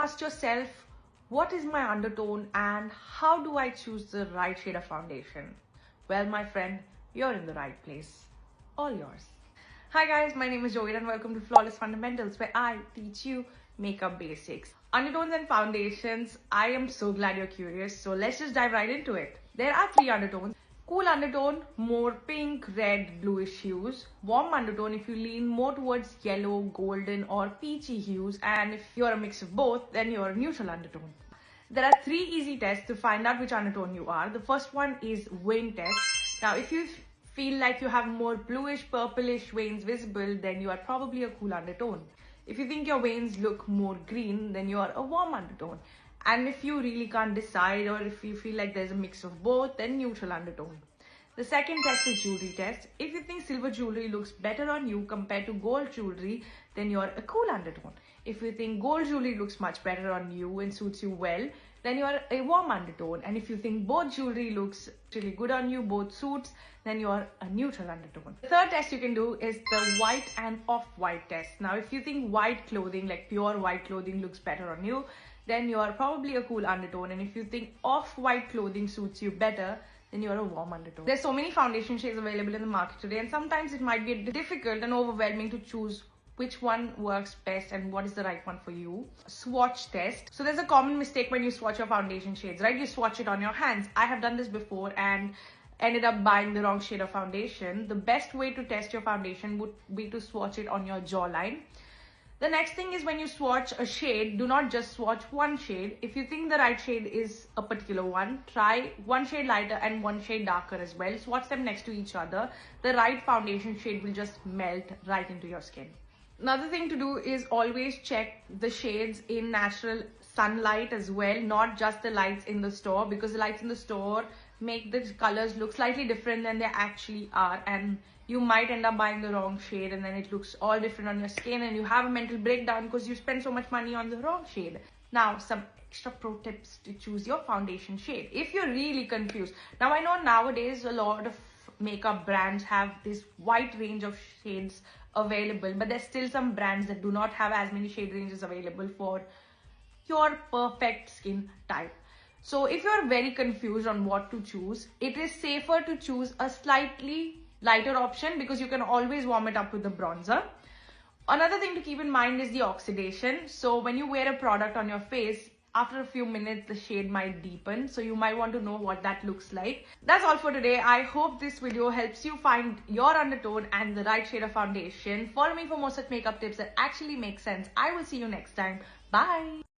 asked yourself, what is my undertone and how do I choose the right shade of foundation? Well, my friend, you're in the right place. All yours. Hi guys, my name is Joy and welcome to Flawless Fundamentals, where I teach you makeup basics. Undertones and foundations, I am so glad you're curious, so let's just dive right into it. There are three undertones. Cool undertone, more pink, red, bluish hues. Warm undertone if you lean more towards yellow, golden or peachy hues, and if you're a mix of both, then you're a neutral undertone. There are three easy tests to find out which undertone you are. The first one is vein test. Now, if you feel like you have more bluish, purplish veins visible, then you are probably a cool undertone. If you think your veins look more green, then you are a warm undertone. And if you really can't decide, or if you feel like there's a mix of both, then neutral undertone. The second test is jewelry test. If you think silver jewelry looks better on you compared to gold jewelry, then you're a cool undertone. If you think gold jewelry looks much better on you and suits you well, then you're a warm undertone. And if you think both jewelry looks really good on you, both suits, then you're a neutral undertone. The third test you can do is the white and off-white test. Now, if you think white clothing, like pure white clothing, looks better on you, then you're probably a cool undertone. And if you think off-white clothing suits you better, then you're a warm undertone. There's so many foundation shades available in the market today, and sometimes it might be difficult and overwhelming to choose which one works best and what is the right one for you. Swatch test. So there's a common mistake when you swatch your foundation shades, right? You swatch it on your hands. I have done this before and ended up buying the wrong shade of foundation. The best way to test your foundation would be to swatch it on your jawline. The next thing is, when you swatch a shade, do not just swatch one shade. If you think the right shade is a particular one, try one shade lighter and one shade darker as well. Swatch them next to each other. The right foundation shade will just melt right into your skin. Another thing to do is always check the shades in natural sunlight as well, not just the lights in the store, because the lights in the store make the colors look slightly different than they actually are, and you might end up buying the wrong shade and then it looks all different on your skin and you have a mental breakdown because you spend so much money on the wrong shade. Now, some extra pro tips to choose your foundation shade if you're really confused. Now, I know nowadays a lot of makeup brands have this wide range of shades available, but there's still some brands that do not have as many shade ranges available for your perfect skin type. So if you're very confused on what to choose, it is safer to choose a slightly lighter option because you can always warm it up with the bronzer. Another thing to keep in mind is the oxidation. So when you wear a product on your face, after a few minutes the shade might deepen, so you might want to know what that looks like. That's all for today. I hope this video helps you find your undertone and the right shade of foundation. Follow me for more such makeup tips that actually make sense. I will see you next time. Bye.